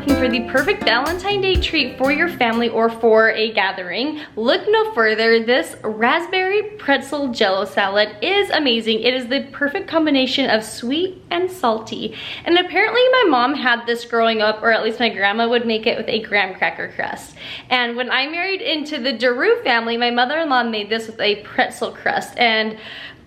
looking for the perfect Valentine Day treat for your family or for a gathering, look no further. This raspberry pretzel jello salad is amazing. It is the perfect combination of sweet and salty. And apparently my mom had this growing up, or at least my grandma would make it with a graham cracker crust. And when I married into the Deru family, my mother-in-law made this with a pretzel crust. And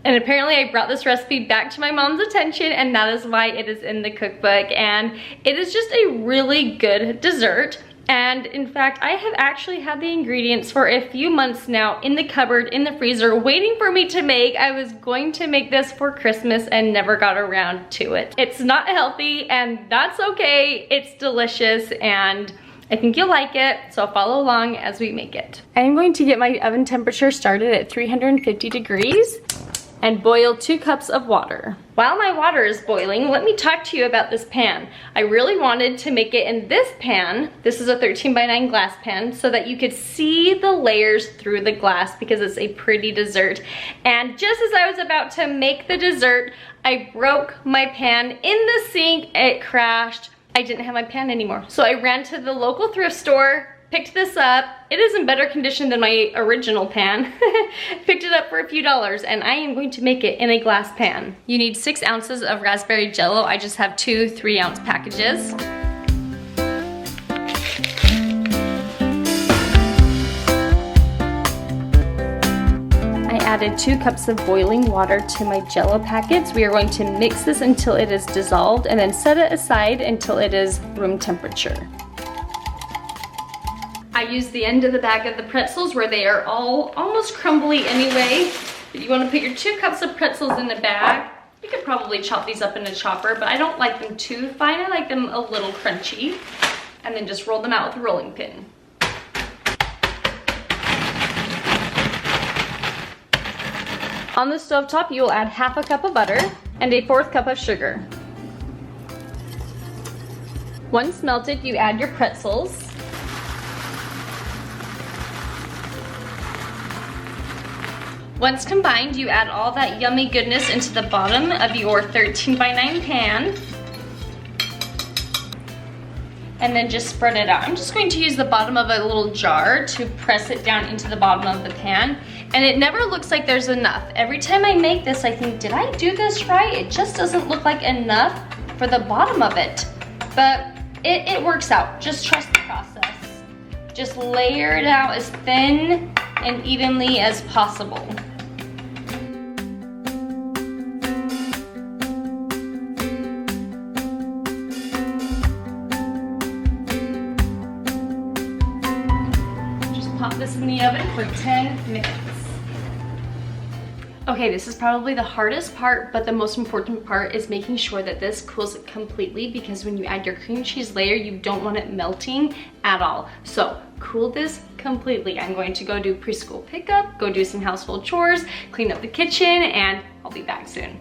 apparently I brought this recipe back to my mom's attention, and that is why it is in the cookbook. And it is just a really good dessert. And in fact, I have actually had the ingredients for a few months now in the cupboard, in the freezer, waiting for me to make. I was going to make this for Christmas and never got around to it. It's not healthy, and that's okay. It's delicious, and I think you'll like it, so follow along as we make it. I am going to get my oven temperature started at 350 degrees. And boil 2 cups of water. While my water is boiling, let me talk to you about this pan. I really wanted to make it in this pan. This is a 13x9 glass pan, so that you could see the layers through the glass because it's a pretty dessert. And just as I was about to make the dessert, I broke my pan in the sink. It crashed. I didn't have my pan anymore. So I ran to the local thrift store, picked this up. It is in better condition than my original pan. Picked it up for a few dollars, and I am going to make it in a glass pan. You need 6 ounces of raspberry jello. I just have 2 3-ounce packages. I added 2 cups of boiling water to my jello packets. We are going to mix this until it is dissolved and then set it aside until it is room temperature. I use the end of the bag of the pretzels where they are all almost crumbly anyway. But you want to put your 2 cups of pretzels in the bag. You could probably chop these up in a chopper, but I don't like them too fine. I like them a little crunchy. And then just roll them out with a rolling pin. On the stovetop, you will add half a cup of butter and a 1/4 cup of sugar. Once melted, you add your pretzels. Once combined, you add all that yummy goodness into the bottom of your 13x9 pan. And then just spread it out. I'm just going to use the bottom of a little jar to press it down into the bottom of the pan. And it never looks like there's enough. Every time I make this, I think, did I do this right? It just doesn't look like enough for the bottom of it. But it works out. Just trust the process. Just layer it out as thin and evenly as possible. Pop this in the oven for 10 minutes. Okay, this is probably the hardest part, but the most important part is making sure that this cools completely, because when you add your cream cheese layer, you don't want it melting at all. So cool this completely. I'm going to go do preschool pickup, go do some household chores, clean up the kitchen, and I'll be back soon.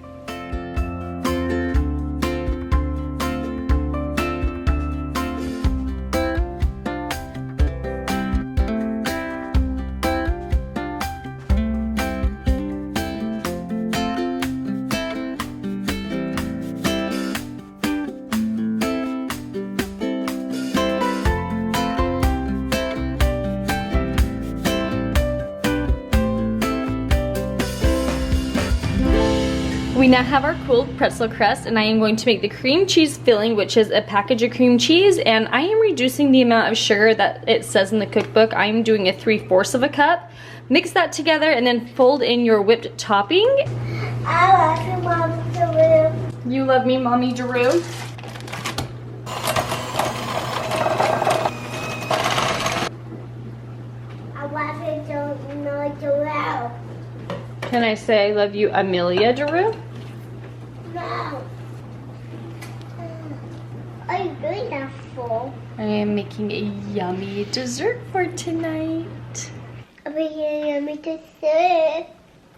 We now have our cooled pretzel crust, and I am going to make the cream cheese filling, which is a package of cream cheese, and I am reducing the amount of sugar that it says in the cookbook. I am doing a 3/4 of a cup. Mix that together and then fold in your whipped topping. I love you, Mommy Deru. You love me, Mommy Deru? I love you, Deru. Can I say I love you, Amelia Deru? No. What are you doing that for? I am making a yummy dessert for tonight. I'm making a yummy dessert.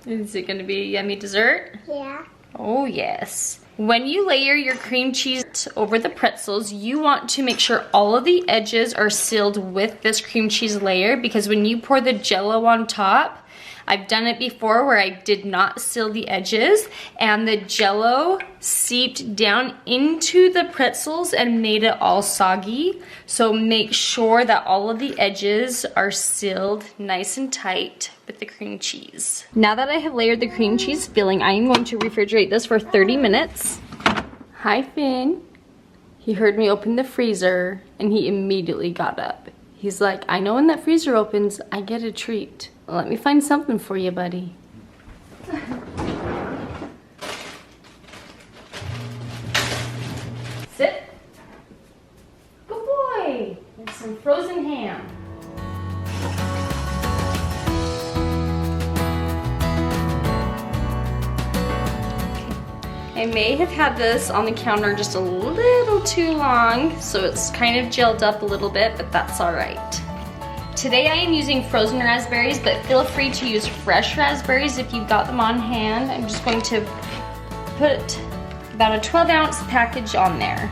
Is it gonna be a yummy dessert? Yeah. Oh yes. When you layer your cream cheese over the pretzels, you want to make sure all of the edges are sealed with this cream cheese layer, because when you pour the Jello on top, I've done it before where I did not seal the edges and the Jello seeped down into the pretzels and made it all soggy. So make sure that all of the edges are sealed nice and tight with the cream cheese. Now that I have layered the cream cheese filling, I am going to refrigerate this for 30 minutes. Hi, Finn. He heard me open the freezer and he immediately got up. He's like, I know when that freezer opens, I get a treat. Let me find something for you, buddy. Sit. Good boy. There's some frozen ham. I may have had this on the counter just a little too long, so it's kind of gelled up a little bit, but that's all right. Today I am using frozen raspberries, but feel free to use fresh raspberries if you've got them on hand. I'm just going to put about a 12-ounce package on there.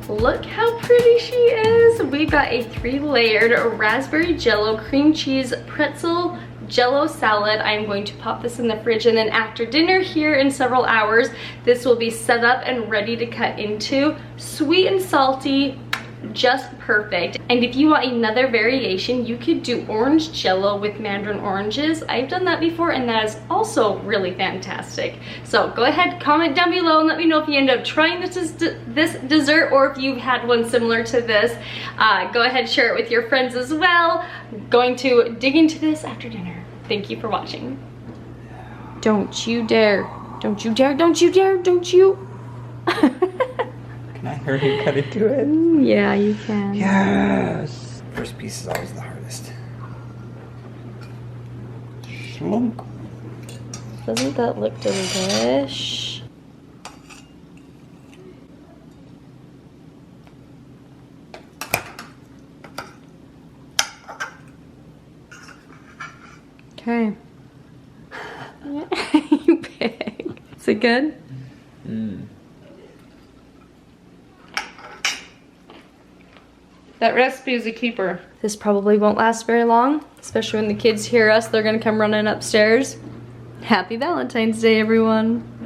Look how pretty she is. We've got a 3-layered raspberry jello cream cheese pretzel Jello salad. I am going to pop this in the fridge, and then after dinner here in several hours, this will be set up and ready to cut into. Sweet and salty, just perfect. And if you want another variation, you could do orange jello with mandarin oranges. I've done that before and that is also really fantastic. So go ahead, comment down below and let me know if you end up trying this dessert or if you've had one similar to this. Go ahead, share it with your friends as well. I'm going to dig into this after dinner. Thank you for watching. Don't you dare. Don't you dare, don't you dare, don't you. Can I hurry cut into it? Yeah, you can. Yes! First piece is always the hardest. Schlunk. Doesn't that look delish? Okay. You pig. Is it good? Mm. That recipe is a keeper. This probably won't last very long, especially when the kids hear us. They're gonna come running upstairs. Happy Valentine's Day, everyone.